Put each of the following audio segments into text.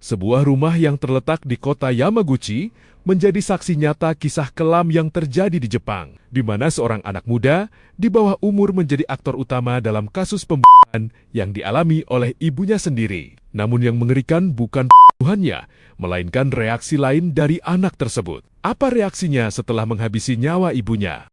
Sebuah rumah yang terletak di kota Yamaguchi menjadi saksi nyata kisah kelam yang terjadi di Jepang, di mana seorang anak muda di bawah umur menjadi aktor utama dalam kasus pembunuhan yang dialami oleh ibunya sendiri. Namun yang mengerikan bukan pembunuhannya, melainkan reaksi lain dari anak tersebut. Apa reaksinya setelah menghabisi nyawa ibunya?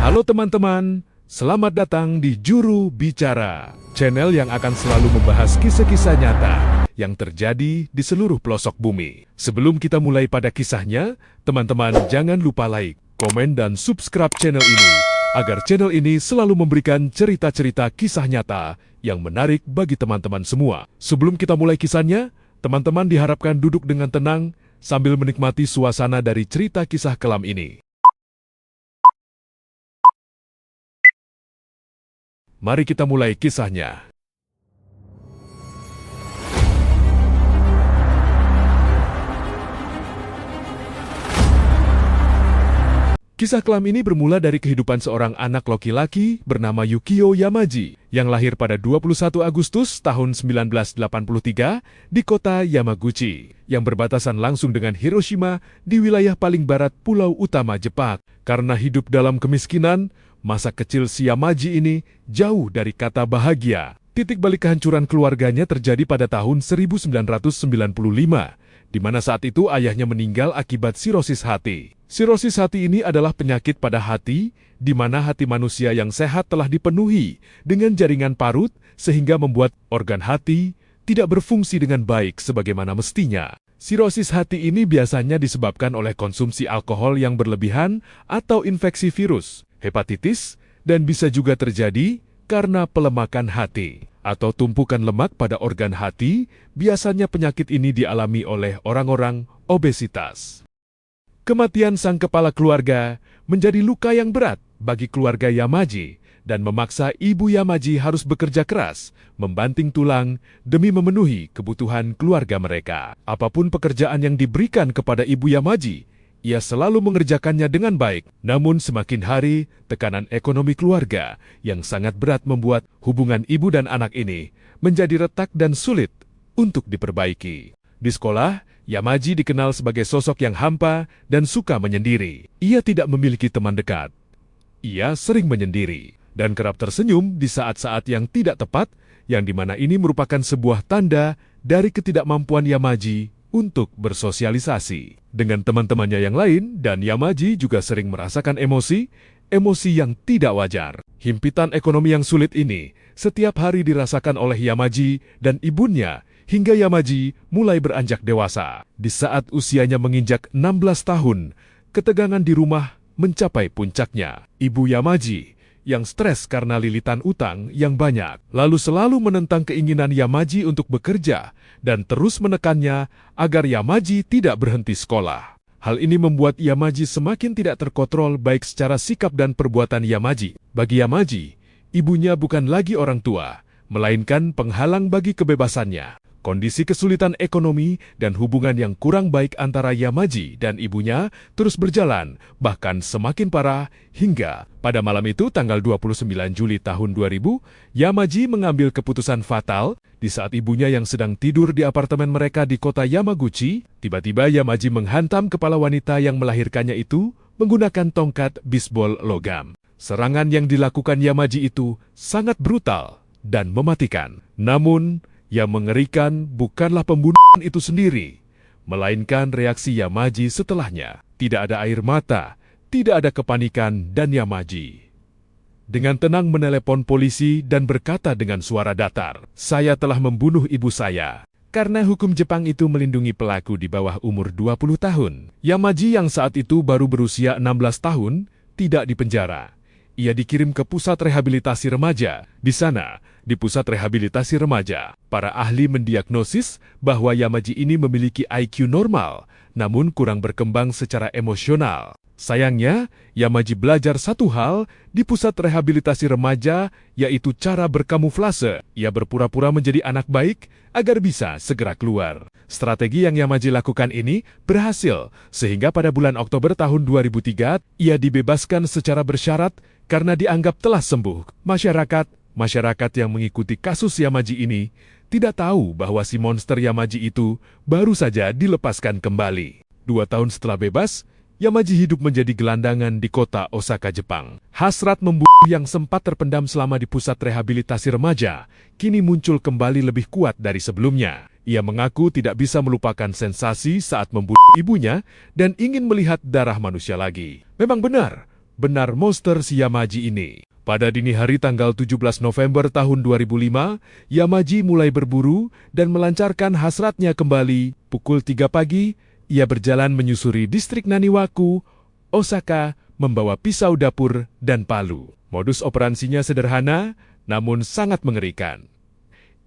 Halo teman-teman, selamat datang di Juru Bicara, channel yang akan selalu membahas kisah-kisah nyata yang terjadi di seluruh pelosok bumi. Sebelum kita mulai pada kisahnya, teman-teman jangan lupa like, komen, dan subscribe channel ini, agar channel ini selalu memberikan cerita-cerita kisah nyata yang menarik bagi teman-teman semua. Sebelum kita mulai kisahnya, teman-teman diharapkan duduk dengan tenang sambil menikmati suasana dari cerita kisah kelam ini. Mari kita mulai kisahnya. Kisah kelam ini bermula dari kehidupan seorang anak laki-laki bernama Yukio Yamaji yang lahir pada 21 Agustus tahun 1983 di kota Yamaguchi yang berbatasan langsung dengan Hiroshima di wilayah paling barat pulau utama Jepang. Karena hidup dalam kemiskinan, masa kecil si Yamaji ini jauh dari kata bahagia. Titik balik kehancuran keluarganya terjadi pada tahun 1995, di mana saat itu ayahnya meninggal akibat sirosis hati. Sirosis hati ini adalah penyakit pada hati, di mana hati manusia yang sehat telah dipenuhi dengan jaringan parut sehingga membuat organ hati tidak berfungsi dengan baik sebagaimana mestinya. Sirosis hati ini biasanya disebabkan oleh konsumsi alkohol yang berlebihan atau infeksi virus, hepatitis, dan bisa juga terjadi karena pelemakan hati atau tumpukan lemak pada organ hati. Biasanya penyakit ini dialami oleh orang-orang obesitas. Kematian sang kepala keluarga menjadi luka yang berat bagi keluarga Yamaji dan memaksa ibu Yamaji harus bekerja keras, membanting tulang demi memenuhi kebutuhan keluarga mereka. Apapun pekerjaan yang diberikan kepada ibu Yamaji, ia selalu mengerjakannya dengan baik. Namun semakin hari, tekanan ekonomi keluarga yang sangat berat membuat hubungan ibu dan anak ini menjadi retak dan sulit untuk diperbaiki. Di sekolah, Yamaji dikenal sebagai sosok yang hampa dan suka menyendiri. Ia tidak memiliki teman dekat. Ia sering menyendiri dan kerap tersenyum di saat-saat yang tidak tepat, yang dimana ini merupakan sebuah tanda dari ketidakmampuan Yamaji untuk bersosialisasi dengan teman-temannya yang lain, dan Yamaji juga sering merasakan emosi yang tidak wajar. Himpitan ekonomi yang sulit ini setiap hari dirasakan oleh Yamaji dan ibunya hingga Yamaji mulai beranjak dewasa. Di saat usianya menginjak 16 tahun, ketegangan di rumah mencapai puncaknya. Ibu Yamaji yang stres karena lilitan utang yang banyak, lalu selalu menentang keinginan Yamaji untuk bekerja dan terus menekannya agar Yamaji tidak berhenti sekolah. Hal ini membuat Yamaji semakin tidak terkontrol baik secara sikap dan perbuatan Yamaji. Bagi Yamaji, ibunya bukan lagi orang tua, melainkan penghalang bagi kebebasannya. Kondisi kesulitan ekonomi dan hubungan yang kurang baik antara Yamaji dan ibunya terus berjalan, bahkan semakin parah hingga pada malam itu tanggal 29 Juli tahun 2000, Yamaji mengambil keputusan fatal. Di saat ibunya yang sedang tidur di apartemen mereka di kota Yamaguchi, tiba-tiba Yamaji menghantam kepala wanita yang melahirkannya itu menggunakan tongkat bisbol logam. Serangan yang dilakukan Yamaji itu sangat brutal dan mematikan. Namun, yang mengerikan bukanlah pembunuhan itu sendiri, melainkan reaksi Yamaji setelahnya. Tidak ada air mata, tidak ada kepanikan, dan Yamaji dengan tenang menelepon polisi dan berkata dengan suara datar, "Saya telah membunuh ibu saya." Karena hukum Jepang itu melindungi pelaku di bawah umur 20 tahun. Yamaji yang saat itu baru berusia 16 tahun tidak dipenjara. Ia dikirim ke pusat rehabilitasi remaja. Di sana, di pusat rehabilitasi remaja, para ahli mendiagnosis bahwa Yamaji ini memiliki IQ normal, namun kurang berkembang secara emosional. Sayangnya, Yamaji belajar satu hal di pusat rehabilitasi remaja, yaitu cara berkamuflase. Ia berpura-pura menjadi anak baik agar bisa segera keluar. Strategi yang Yamaji lakukan ini berhasil, sehingga pada bulan Oktober tahun 2003, ia dibebaskan secara bersyarat karena dianggap telah sembuh. Masyarakat yang mengikuti kasus Yamaji ini tidak tahu bahwa si monster Yamaji itu baru saja dilepaskan kembali. 2 tahun setelah bebas, Yamaji hidup menjadi gelandangan di kota Osaka, Jepang. Hasrat membunuh yang sempat terpendam selama di pusat rehabilitasi remaja, kini muncul kembali lebih kuat dari sebelumnya. Ia mengaku tidak bisa melupakan sensasi saat membunuh ibunya dan ingin melihat darah manusia lagi. Memang benar monster si Yamaji ini. Pada dini hari tanggal 17 November tahun 2005, Yamaji mulai berburu dan melancarkan hasratnya kembali. Pukul 3 pagi, ia berjalan menyusuri distrik Naniwaku, Osaka, membawa pisau dapur dan palu. Modus operansinya sederhana, namun sangat mengerikan.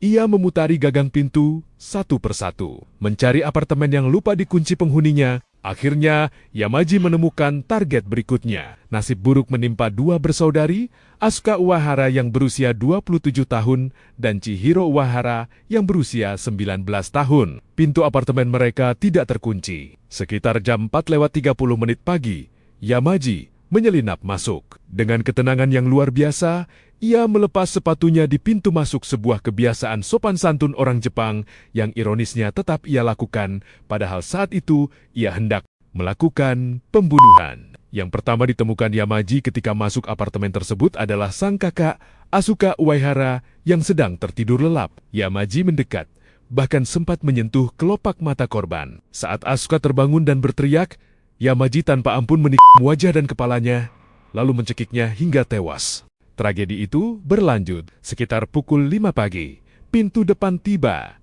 Ia memutari gagang pintu satu persatu, mencari apartemen yang lupa dikunci penghuninya. Akhirnya, Yamaji menemukan target berikutnya. Nasib buruk menimpa 2 bersaudari, Asuka Uehara yang berusia 27 tahun dan Chihiro Uehara yang berusia 19 tahun. Pintu apartemen mereka tidak terkunci. Sekitar jam 4:30 pagi, Yamaji menyelinap masuk. Dengan ketenangan yang luar biasa, ia melepas sepatunya di pintu masuk, sebuah kebiasaan sopan santun orang Jepang yang ironisnya tetap ia lakukan, padahal saat itu ia hendak melakukan pembunuhan. Yang pertama ditemukan Yamaji ketika masuk apartemen tersebut adalah sang kakak, Asuka Uehara, yang sedang tertidur lelap. Yamaji mendekat, bahkan sempat menyentuh kelopak mata korban. Saat Asuka terbangun dan berteriak, Yamaji tanpa ampun menikam wajah dan kepalanya, lalu mencekiknya hingga tewas. Tragedi itu berlanjut. Sekitar pukul 5 pagi, pintu depan tiba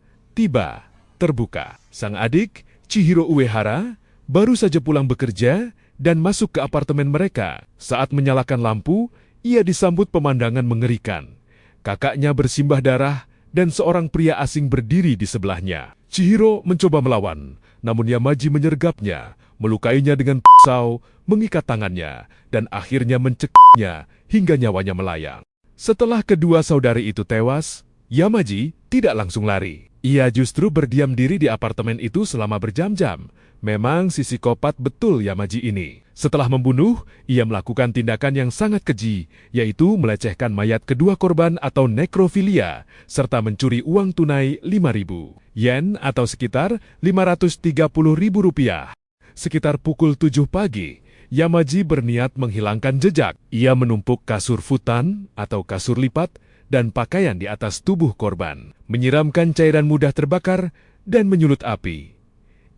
terbuka. Sang adik, Chihiro Uehara, baru saja pulang bekerja dan masuk ke apartemen mereka. Saat menyalakan lampu, ia disambut pemandangan mengerikan. Kakaknya bersimbah darah dan seorang pria asing berdiri di sebelahnya. Chihiro mencoba melawan, namun Yamaji menyergapnya, melukainya dengan pisau, mengikat tangannya, dan akhirnya mencekiknya hingga nyawanya melayang. Setelah kedua saudari itu tewas, Yamaji tidak langsung lari. Ia justru berdiam diri di apartemen itu selama berjam-jam. Memang si psikopat betul Yamaji ini. Setelah membunuh, ia melakukan tindakan yang sangat keji, yaitu melecehkan mayat kedua korban atau nekrofilia, serta mencuri uang tunai 5.000 yen atau sekitar 530.000 rupiah. Sekitar pukul 7 pagi, Yamaji berniat menghilangkan jejak. Ia menumpuk kasur futon atau kasur lipat dan pakaian di atas tubuh korban, menyiramkan cairan mudah terbakar, dan menyulut api.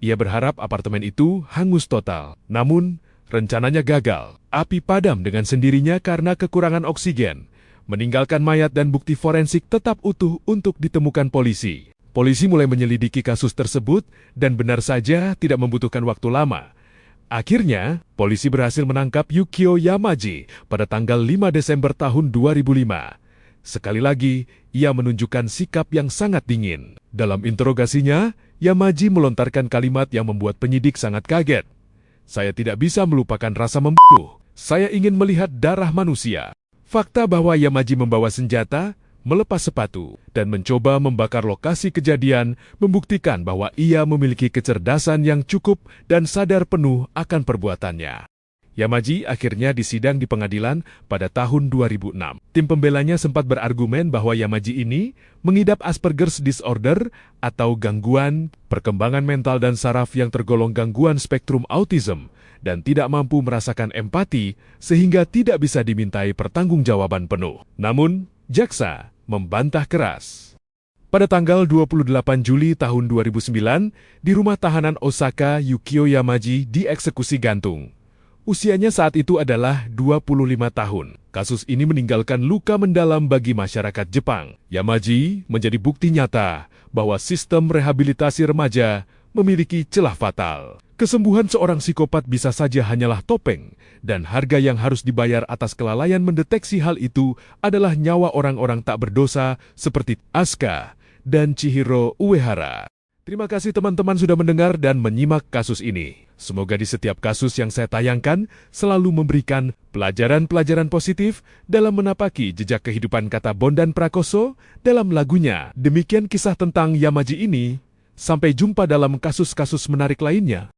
Ia berharap apartemen itu hangus total. Namun, rencananya gagal. Api padam dengan sendirinya karena kekurangan oksigen, meninggalkan mayat dan bukti forensik tetap utuh untuk ditemukan polisi. Polisi mulai menyelidiki kasus tersebut dan benar saja tidak membutuhkan waktu lama. Akhirnya, polisi berhasil menangkap Yukio Yamaji pada tanggal 5 Desember tahun 2005. Sekali lagi, ia menunjukkan sikap yang sangat dingin. Dalam interogasinya, Yamaji melontarkan kalimat yang membuat penyidik sangat kaget. "Saya tidak bisa melupakan rasa membunuh. Saya ingin melihat darah manusia." Fakta bahwa Yamaji membawa senjata, melepas sepatu, dan mencoba membakar lokasi kejadian membuktikan bahwa ia memiliki kecerdasan yang cukup dan sadar penuh akan perbuatannya. Yamaji akhirnya disidang di pengadilan pada tahun 2006. Tim pembelanya sempat berargumen bahwa Yamaji ini mengidap Asperger's disorder atau gangguan perkembangan mental dan saraf yang tergolong gangguan spektrum autism dan tidak mampu merasakan empati sehingga tidak bisa dimintai pertanggungjawaban penuh. Namun, jaksa membantah keras. Pada tanggal 28 Juli tahun 2009, di rumah tahanan Osaka, Yukio Yamaji dieksekusi gantung. Usianya saat itu adalah 25 tahun. Kasus ini meninggalkan luka mendalam bagi masyarakat Jepang. Yamaji menjadi bukti nyata bahwa sistem rehabilitasi remaja memiliki celah fatal. Kesembuhan seorang psikopat bisa saja hanyalah topeng, dan harga yang harus dibayar atas kelalaian mendeteksi hal itu adalah nyawa orang-orang tak berdosa seperti Asuka dan Chihiro Uehara. Terima kasih teman-teman sudah mendengar dan menyimak kasus ini. Semoga di setiap kasus yang saya tayangkan selalu memberikan pelajaran-pelajaran positif dalam menapaki jejak kehidupan kata Bondan Prakoso dalam lagunya. Demikian kisah tentang Yamaji ini. Sampai jumpa dalam kasus-kasus menarik lainnya.